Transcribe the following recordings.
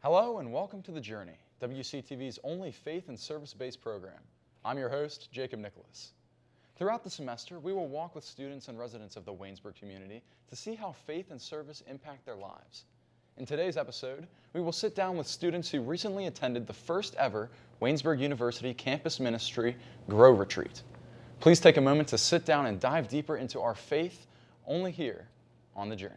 Hello and welcome to The Journey, WCTV's only faith and service-based program. I'm your host, Jacob Nicholas. Throughout the semester, we will walk with students and residents of the Waynesburg community to see how faith and service impact their lives. In today's episode, we will sit down with students who recently attended the first ever Waynesburg University Campus Ministry Grow Retreat. Please take a moment to sit down and dive deeper into our faith only here on The Journey.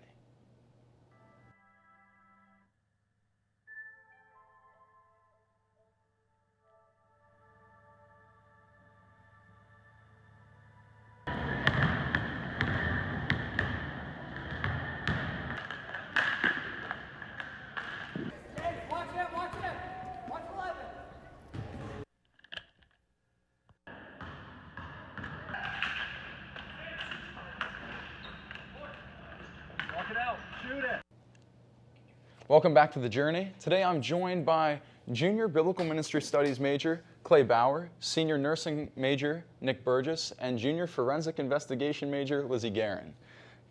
Welcome back to The Journey. Today I'm joined by Junior Biblical Ministry Studies major Clay Bauer, Senior Nursing major Nick Burgess, and Junior Forensic Investigation major Lizzie Guerin.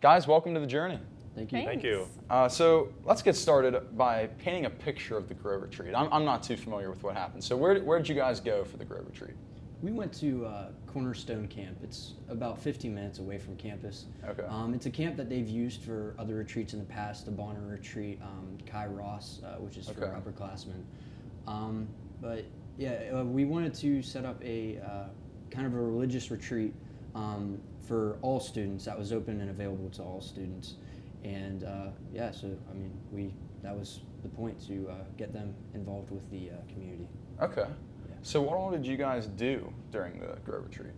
Guys, welcome to The Journey. Thank you. Thanks. Thank you. So let's get started by painting a picture of the Grow Retreat. I'm not too familiar with what happened. So where did you guys go for the Grow Retreat? We went to Cornerstone Camp. It's about 15 minutes away from campus. Okay. It's a camp that they've used for other retreats in the past, the Bonner Retreat, Kai Ross, which is for upperclassmen. But yeah, we wanted to set up a kind of a religious retreat for all students that was open and available to all students. And that was the point, to get them involved with the community. Okay. So what all did you guys do during the Grow Retreat?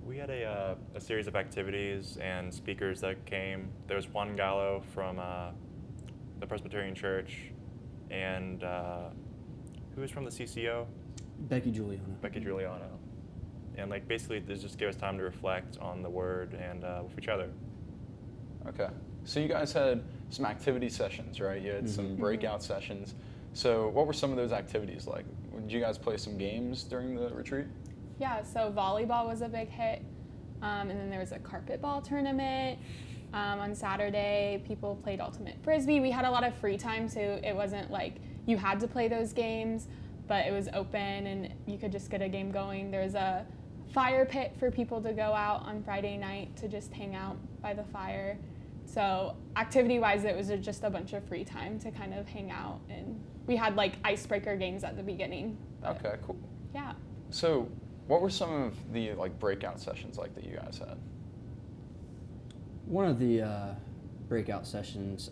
We had a series of activities and speakers that came. There was Juan Gallo from the Presbyterian Church, and who was from the CCO? Becky Giuliano. And basically this just gave us time to reflect on the Word and with each other. Okay. So you guys had some activity sessions, right? You had some breakout sessions. So what were some of those activities like? Did you guys play some games during the retreat? Yeah, so volleyball was a big hit. And then there was a carpet ball tournament. On Saturday, people played ultimate frisbee. We had a lot of free time, so it wasn't like you had to play those games, but it was open and you could just get a game going. There was a fire pit for people to go out on Friday night to just hang out by the fire. So activity-wise, it was just a bunch of free time to kind of hang out, and we had icebreaker games at the beginning. Okay, cool. Yeah. So what were some of the breakout sessions that you guys had? One of the breakout sessions,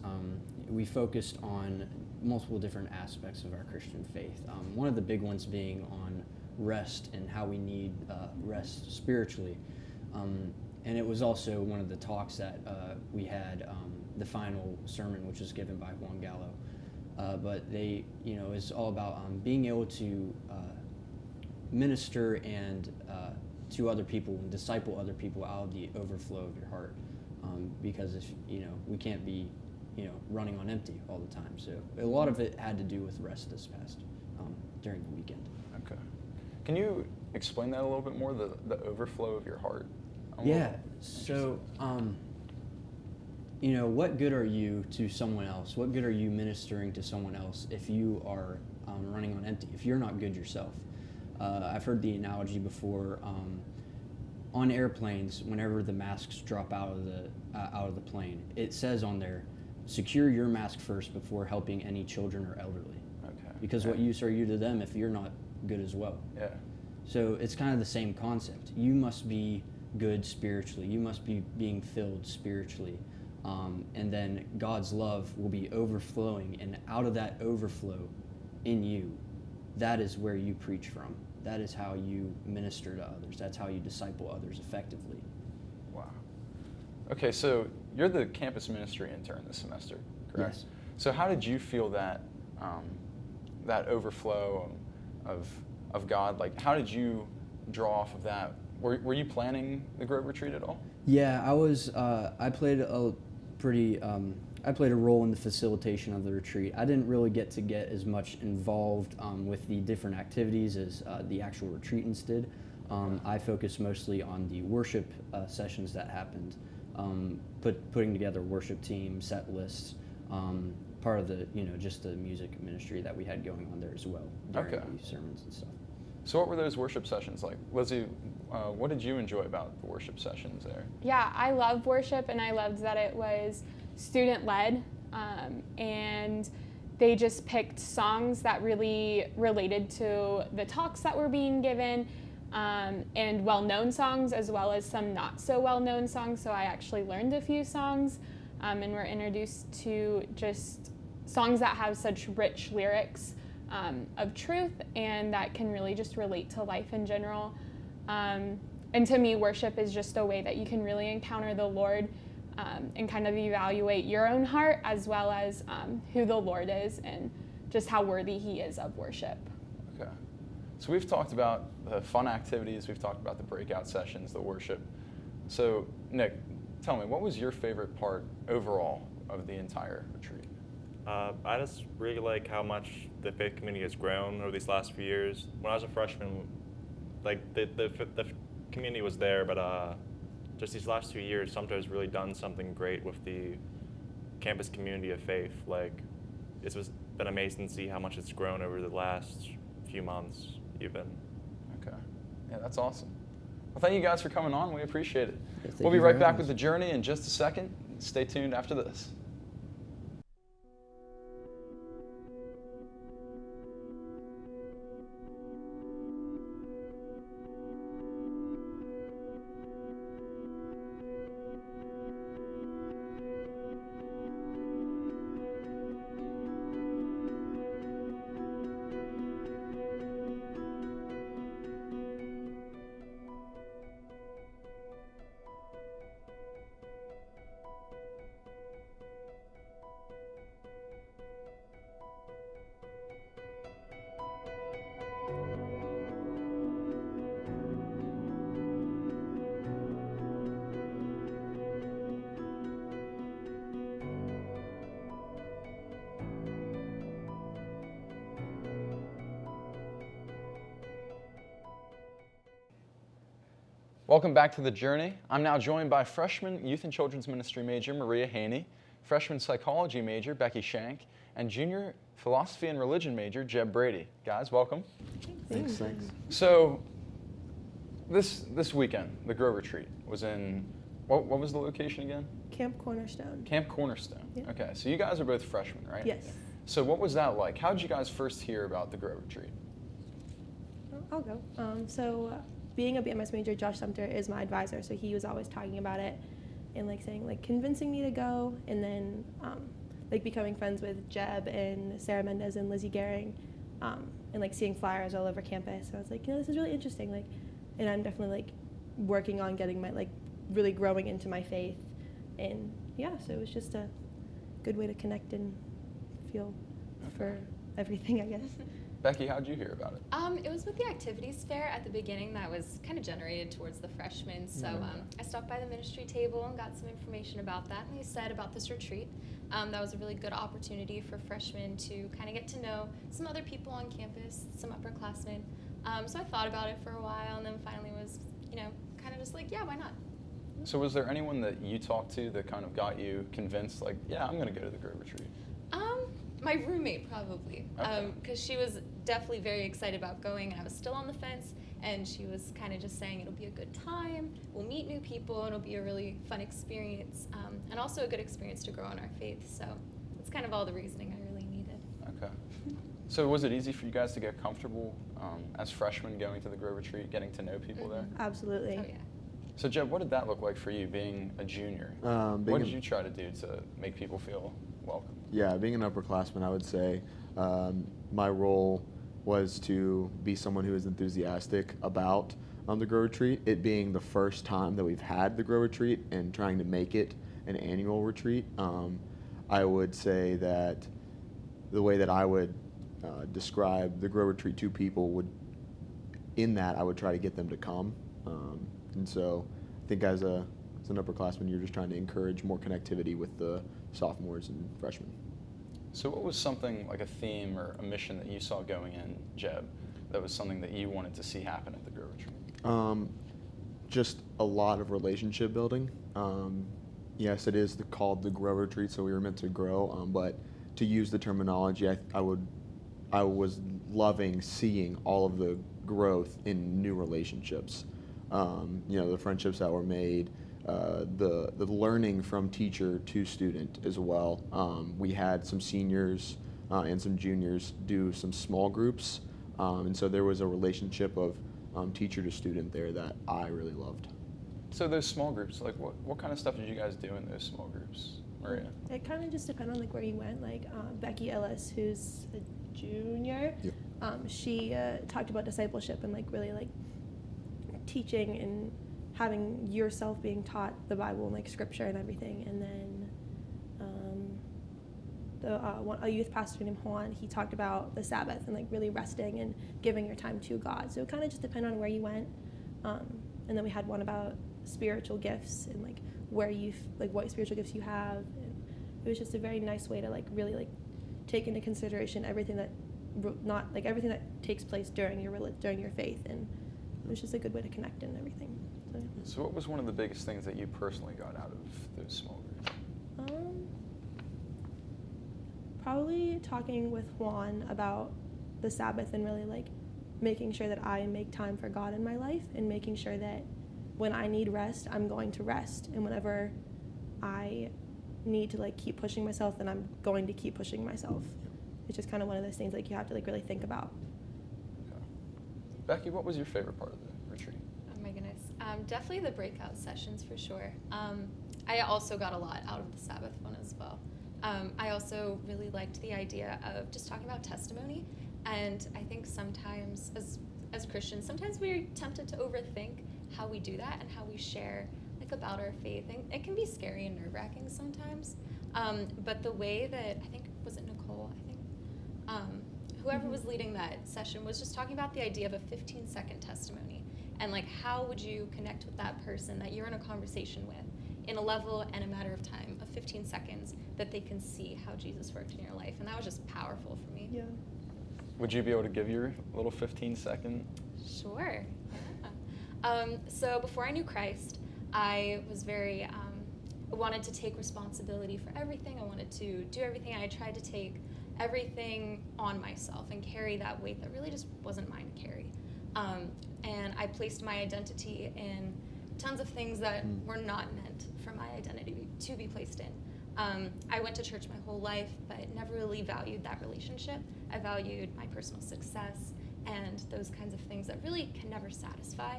we focused on multiple different aspects of our Christian faith. One of the big ones being on rest and how we need rest spiritually. And it was also one of the talks that we had, the final sermon, which was given by Juan Gallo. But it's all about being able to minister and to other people and disciple other people out of the overflow of your heart. Because if we can't be running on empty all the time. So a lot of it had to do with rest this past during the weekend. Okay. Can you explain that a little bit more, the overflow of your heart? Yeah. So, what good are you to someone else? What good are you ministering to someone else if you are running on empty, if you're not good yourself? I've heard the analogy before, on airplanes, whenever the masks drop out of the plane, it says on there, secure your mask first before helping any children or elderly. Okay. Because what use are you to them if you're not good as well? Yeah. So it's kind of the same concept. You must be good spiritually. You must be being filled spiritually. And then God's love will be overflowing, and out of that overflow in you, that is where you preach from. That is how you minister to others. That's how you disciple others effectively. Wow. Okay, so you're the campus ministry intern this semester, correct? Yes. So how did you feel that that overflow of God? How did you draw off of that? Were you planning the Grow Retreat at all? Yeah, I was. I played a role in the facilitation of the retreat. I didn't really get as much involved with the different activities as the actual retreatants did. I focused mostly on the worship sessions that happened, putting together worship team, set lists, part of the, just the music ministry that we had going on there as well during Okay. the sermons and stuff. So what were those worship sessions like? Lizzie, what did you enjoy about the worship sessions there? Yeah, I love worship, and I loved that it was student-led, and they just picked songs that really related to the talks that were being given, and well-known songs as well as some not so well-known songs. So I actually learned a few songs, and were introduced to just songs that have such rich lyrics of truth and that can really just relate to life in general. And to me, worship is just a way that you can really encounter the Lord and kind of evaluate your own heart as well as who the Lord is and just how worthy He is of worship. Okay. So we've talked about the fun activities, we've talked about the breakout sessions, the worship. So Nick, tell me, what was your favorite part overall of the entire retreat? I just really like how much the faith community has grown over these last few years. When I was a freshman, like the community was there, but just these last 2 years, Sumter's really done something great with the campus community of faith. Like, it's been amazing to see how much it's grown over the last few months, even. Okay. Yeah, that's awesome. Well, thank you guys for coming on. We appreciate it. Yeah, thank We'll be you for right having back us. with the journey in just a second. Stay tuned after this. Welcome back to The Journey. I'm now joined by freshman Youth and Children's Ministry major Maria Haney, freshman psychology major Becky Shank, and junior philosophy and religion major Jeb Brady. Guys, welcome. Thanks. So this weekend, the Grow Retreat was in, what was the location again? Camp Cornerstone. Camp Cornerstone. Yeah. Okay, so you guys are both freshmen, right? Yes. So what was that like? How did you guys first hear about the Grow Retreat? I'll go. Being a BMS major, Josh Sumter is my advisor, so he was always talking about it and saying convincing me to go, and then becoming friends with Jeb and Sarah Mendez and Lizzie Gehring, and seeing flyers all over campus. And I was like, this is really interesting. And I'm definitely working on getting my really growing into my faith, and yeah, so it was just a good way to connect and feel for everything, I guess. Becky, how did you hear about it? It was with the activities fair at the beginning that was kind of generated towards the freshmen. So I stopped by the ministry table and got some information about that. And they said about this retreat, that was a really good opportunity for freshmen to kind of get to know some other people on campus, some upperclassmen. So I thought about it for a while, and then finally was, kind of just yeah, why not? So was there anyone that you talked to that kind of got you convinced, yeah, I'm going to go to the Grow Retreat? My roommate probably, because she was definitely very excited about going, and I was still on the fence, and she was kind of just saying it'll be a good time, we'll meet new people, and it'll be a really fun experience, and also a good experience to grow in our faith. So that's kind of all the reasoning I really needed. Okay. So was it easy for you guys to get comfortable as freshmen going to the Grow Retreat, getting to know people there? Absolutely. Oh yeah. So Jeb, what did that look like for you being a junior? What did you try to do to make people feel welcome? Yeah, being an upperclassman, I would say my role was to be someone who is enthusiastic about the Grow Retreat. It being the first time that we've had the Grow Retreat and trying to make it an annual retreat, I would say that the way that I would describe the Grow Retreat to people would, in that I would try to get them to come. And so I think as an upperclassman, you're just trying to encourage more connectivity with the sophomores and freshmen. So what was something like a theme or a mission that you saw going in, Jeb, that was something that you wanted to see happen at the Grow Retreat? Just a lot of relationship building. Yes, it is called the Grow Retreat, so we were meant to grow, but to use the terminology, I was loving seeing all of the growth in new relationships. The friendships that were made, the learning from teacher to student as well. We had some seniors and some juniors do some small groups, and so there was a relationship of teacher to student there that I really loved. So those small groups, like what kind of stuff did you guys do in those small groups, Maria? It kind of just depended on like where you went. Like Becky Ellis, who's a junior, Yep. She talked about discipleship and like really like teaching and having yourself being taught the Bible and like scripture and everything. And then a youth pastor named Juan, he talked about the Sabbath and like really resting and giving your time to God. So it kind of just depended on where you went. And then we had one about spiritual gifts and like where what spiritual gifts you have. And it was just a very nice way to like really like take into consideration everything that everything that takes place during your faith, and it was just a good way to connect and everything. So what was one of the biggest things that you personally got out of those small groups? Probably talking with Juan about the Sabbath and really like making sure that I make time for God in my life and making sure that when I need rest, I'm going to rest, and whenever I need to like keep pushing myself, then I'm going to keep pushing myself. It's just kind of one of those things like you have to like really think about. Okay. Becky, what was your favorite part of the retreat? Oh my goodness. Definitely the breakout sessions for sure. I also got a lot out of the Sabbath one as well. I also really liked the idea of just talking about testimony. And I think sometimes as Christians, sometimes we're tempted to overthink how we do that and how we share like about our faith. And it can be scary and nerve-wracking sometimes. But the way that, I think, was it Nicole? I think whoever was leading that session was just talking about the idea of a 15-second testimony. And like, how would you connect with that person that you're in a conversation with in a level and a matter of time of 15 seconds that they can see how Jesus worked in your life? And that was just powerful for me. Yeah. Would you be able to give your little 15-second? Sure. So before I knew Christ, I was very, I wanted to take responsibility for everything. I wanted to do everything. I tried to take everything on myself and carry that weight that really just wasn't mine to carry. And I placed my identity in tons of things that were not meant for my identity to be placed in. I went to church my whole life, but never really valued that relationship. I valued my personal success and those kinds of things that really can never satisfy.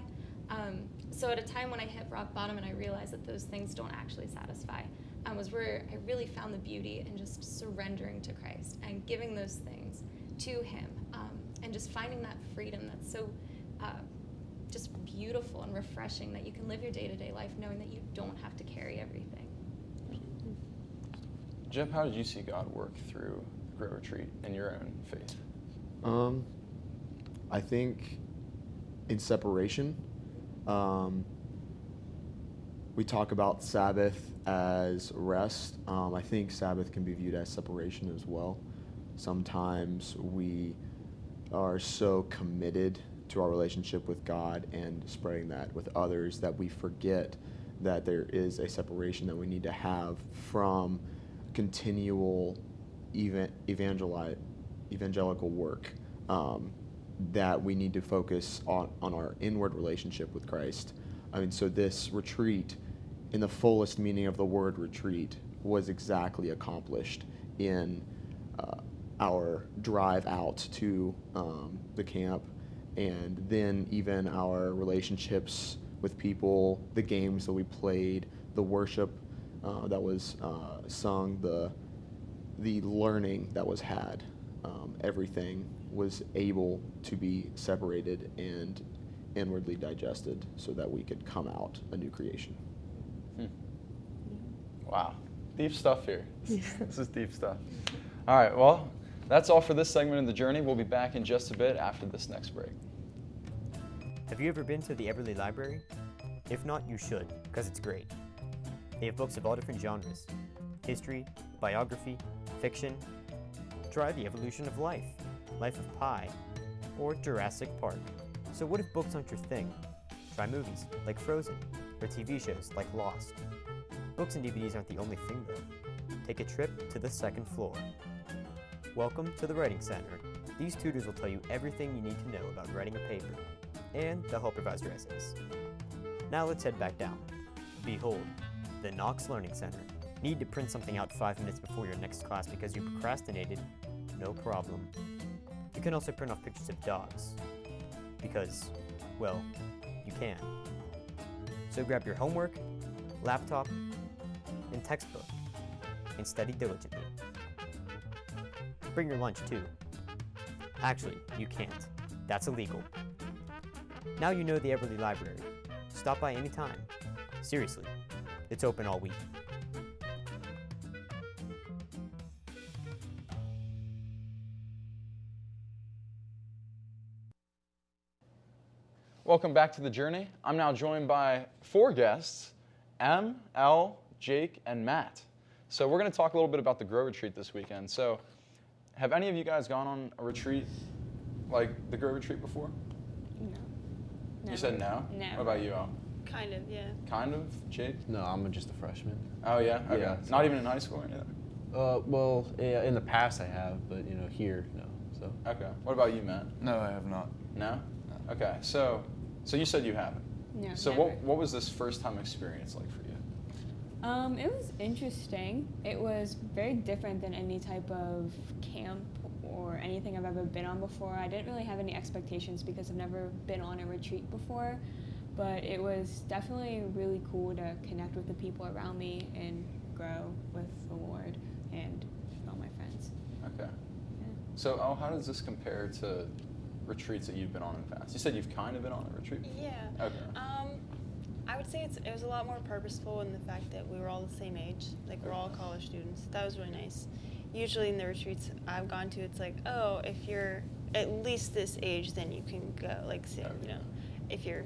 So at a time when I hit rock bottom and I realized that those things don't actually satisfy, was where I really found the beauty in just surrendering to Christ and giving those things to Him, and just finding that freedom that's so just beautiful and refreshing, that you can live your day-to-day life knowing that you don't have to carry everything. Jim, how did you see God work through Grow Retreat and your own faith? I think in separation, we talk about Sabbath as rest. I think Sabbath can be viewed as separation as well. Sometimes we are so committed to our relationship with God and spreading that with others that we forget that there is a separation that we need to have from continual evangelical work, that we need to focus on our inward relationship with Christ. So this retreat, in the fullest meaning of the word retreat, was exactly accomplished in our drive out to the camp, and then even our relationships with people, the games that we played, the worship that was sung, the learning that was had. Everything was able to be separated and inwardly digested so that we could come out a new creation. Wow. Deep stuff here. This is deep stuff. All right, well, that's all for this segment of the journey. We'll be back in just a bit after this next break. Have you ever been to the Everly Library? If not, you should, because it's great. They have books of all different genres: history, biography, fiction. Try The Evolution of Life, Life of Pi, or Jurassic Park. So what if books aren't your thing? Try movies like Frozen, or TV shows like Lost. Books and DVDs aren't the only thing though. take a trip to the second floor. Welcome to the Writing Center. These tutors will tell you everything you need to know about writing a paper, and they'll help revise your essays. Now let's head back down. Behold, the Knox Learning Center. Need to print something out 5 minutes before your next class because you procrastinated? No problem. You can also print off pictures of dogs. Because, well, you can. So grab your homework, laptop, and textbook, and study diligently. Bring your lunch too. Actually, you can't. That's illegal. Now you know the Everly Library. Stop by anytime. Seriously, it's open all week. Welcome back to The Journey. I'm now joined by 4 guests, M, L, Jake, and Matt. So we're going to talk a little bit about the Grow Retreat this weekend. So have any of you guys gone on a retreat like the Grow Retreat before? No. You said no? No. What about you, Al? Kind of, yeah. Kind of? Jake? No, I'm just a freshman. Oh, yeah? Okay. Yeah. Not even in high school or anything? Well, yeah, in the past I have, but here, no. So. Okay. What about you, Matt? No, I have not. No? Okay. So you said you haven't. No. So never. what was this first time experience like for you? It was interesting. It was very different than any type of camp or anything I've ever been on before. I didn't really have any expectations because I've never been on a retreat before, but it was definitely really cool to connect with the people around me and grow with the Lord and all my friends. Okay. Yeah. So, how does this compare to retreats that you've been on in the past? You said you've kind of been on a retreat before? Yeah. Okay. I would say it was a lot more purposeful in the fact that we were all the same age. Like, we're all college students. That was really nice. Usually in the retreats I've gone to, it's like, oh, if you're at least this age, then you can go. Like, say, if you're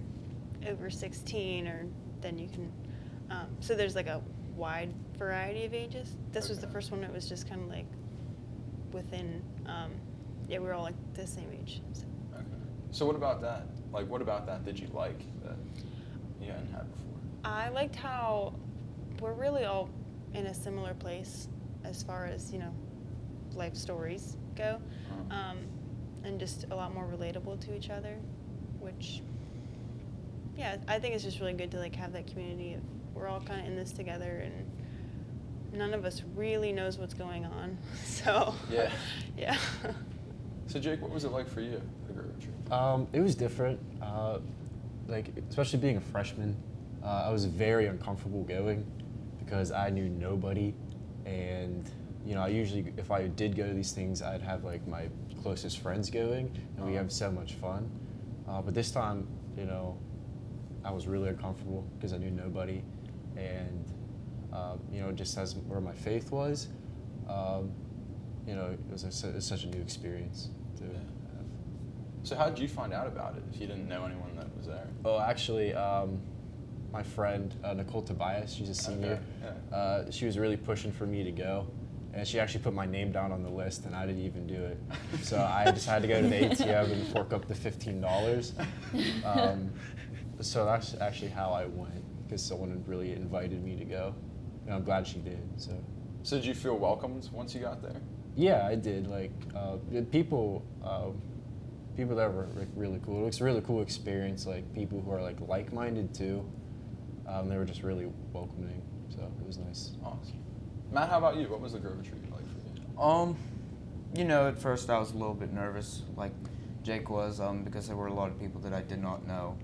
over 16, or then you can. So there's like a wide variety of ages. This was the first one that was just kind of like within, we were all like the same age. So. Okay. So what about that? Like, what about that did you like that you hadn't had before? I liked how we're really all in a similar place as far as, life stories go, and just a lot more relatable to each other, which, I think it's just really good to like have that community of we're all kind of in this together, and none of us really knows what's going on, so yeah. So Jake, what was it like for you, the Grow Retreat? It was different. Especially being a freshman, I was very uncomfortable going because I knew nobody, and I usually, if I did go to these things, I'd have like my closest friends going, and we have so much fun. But this time, I was really uncomfortable because I knew nobody, and just as where my faith was, it was such a new experience to have. So how did you find out about it if you didn't know anyone that was there? Oh, actually, my friend Nicole Tobias, she's a senior. Okay. Yeah. She was really pushing for me to go, and she actually put my name down on the list, and I didn't even do it. So I just had to go to the ATM and fork up the $15. So that's actually how I went, because someone had really invited me to go, and I'm glad she did. So did you feel welcomed once you got there? Yeah, I did. Like people there were really cool. It was a really cool experience. Like people who are like-minded too. They were just really welcoming, so it was nice. Awesome. Matt, how about you? What was the Grow Retreat like for you? At first I was a little bit nervous, like Jake was, because there were a lot of people that I did not know.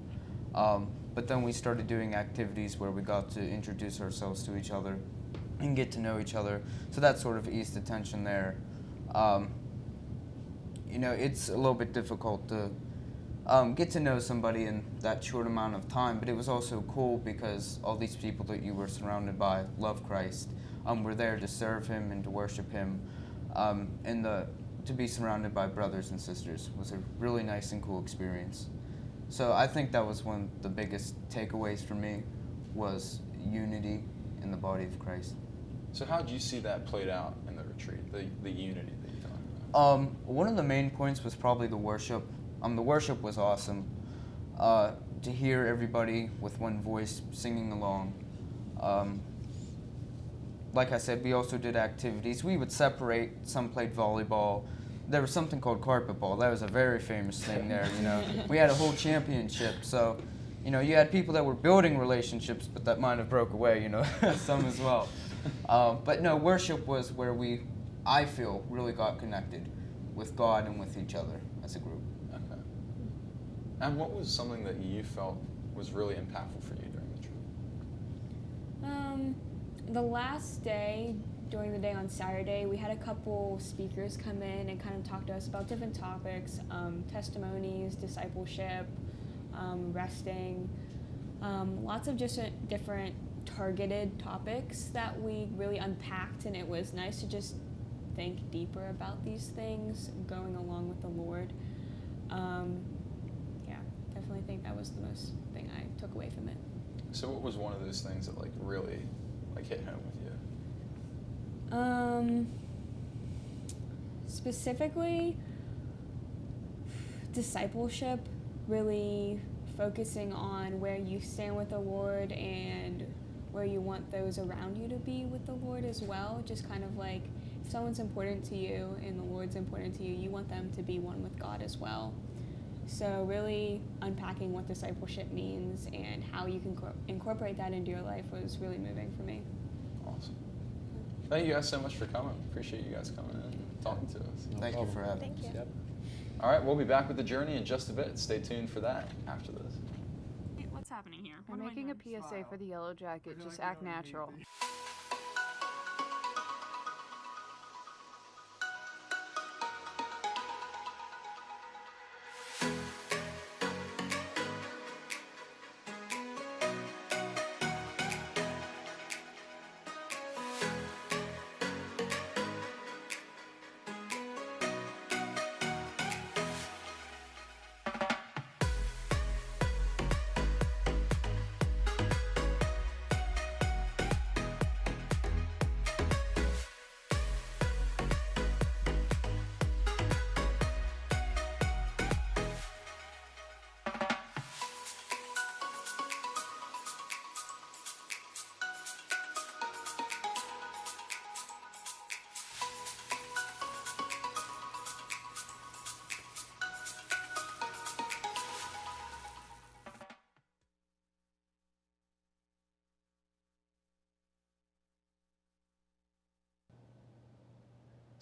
But then we started doing activities where we got to introduce ourselves to each other and get to know each other. So that sort of eased the tension there. It's a little bit difficult to get to know somebody in that short amount of time, but it was also cool because all these people that you were surrounded by love Christ. We're there to serve Him and to worship Him, and to be surrounded by brothers and sisters was a really nice and cool experience. So I think that was one of the biggest takeaways for me, was unity in the body of Christ. So how did you see that played out in the retreat, the unity that you talked about? One of the main points was probably the worship. The worship was awesome. To hear everybody with one voice singing along. like I said, we also did activities. We would separate. Some played volleyball. There was something called carpet ball. That was a very famous thing there. We had a whole championship. So, you had people that were building relationships, but that might have broke away. Some as well. But no, worship was where I feel, really got connected with God and with each other as a group. Okay. And what was something that you felt was really impactful for you during the trip? The last day, during the day on Saturday, we had a couple speakers come in and kind of talk to us about different topics, testimonies, discipleship, resting, lots of just different targeted topics that we really unpacked, and it was nice to just think deeper about these things, going along with the Lord. Definitely think that was the most thing I took away from it. So what was one of those things that really hit home with you? Specifically, discipleship, really focusing on where you stand with the Lord and where you want those around you to be with the Lord as well. Just kind of like, if someone's important to you and the Lord's important to you, you want them to be one with God as well. So really unpacking what discipleship means and how you can incorporate that into your life was really moving for me. Awesome. Thank you guys so much for coming. Appreciate you guys coming in and talking to us. Thank you for having us. Thank you. Yep. All right, we'll be back with the journey in just a bit. Stay tuned for that after this. What's happening here? I'm making a PSA for the Yellow Jacket. Just act natural.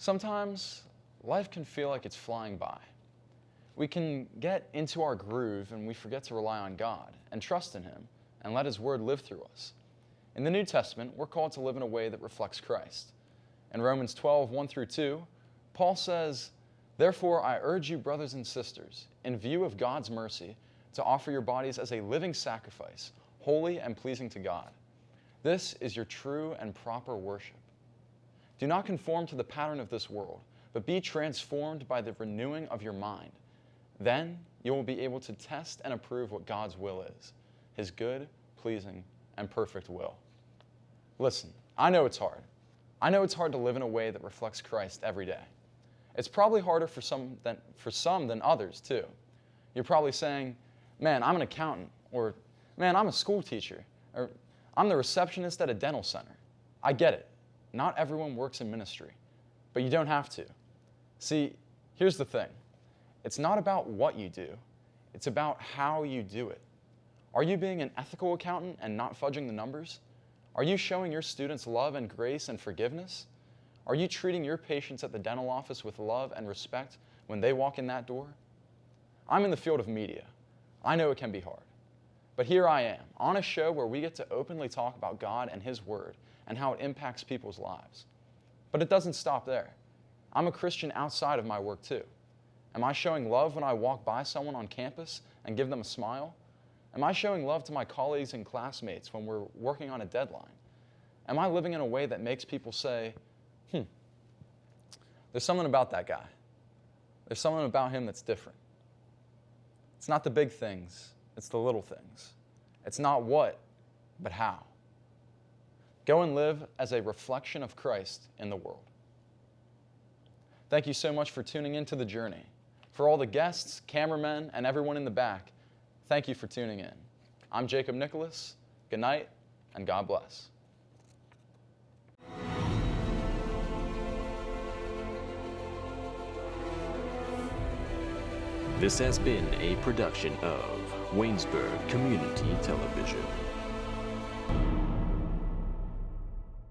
Sometimes life can feel like it's flying by. We can get into our groove and we forget to rely on God and trust in Him and let His Word live through us. In the New Testament, we're called to live in a way that reflects Christ. In Romans 12, 1 through 2, Paul says, "Therefore I urge you, brothers and sisters, in view of God's mercy, to offer your bodies as a living sacrifice, holy and pleasing to God. This is your true and proper worship. Do not conform to the pattern of this world, but be transformed by the renewing of your mind. Then you will be able to test and approve what God's will is, His good, pleasing, and perfect will." Listen, I know it's hard. I know it's hard to live in a way that reflects Christ every day. It's probably harder for some than others, too. You're probably saying, "Man, I'm an accountant," or "Man, I'm a school teacher," or "I'm the receptionist at a dental center." I get it. Not everyone works in ministry, but you don't have to. See, here's the thing. It's not about what you do. It's about how you do it. Are you being an ethical accountant and not fudging the numbers? Are you showing your students love and grace and forgiveness? Are you treating your patients at the dental office with love and respect when they walk in that door? I'm in the field of media. I know it can be hard. But here I am, on a show where we get to openly talk about God and His Word and how it impacts people's lives. But it doesn't stop there. I'm a Christian outside of my work too. Am I showing love when I walk by someone on campus and give them a smile? Am I showing love to my colleagues and classmates when we're working on a deadline? Am I living in a way that makes people say, there's something about that guy. There's something about him that's different. It's not the big things, it's the little things. It's not what, but how. Go and live as a reflection of Christ in the world. Thank you so much for tuning in to The Journey. For all the guests, cameramen, and everyone in the back, thank you for tuning in. I'm Jacob Nicholas. Good night, and God bless. This has been a production of Waynesburg Community Television.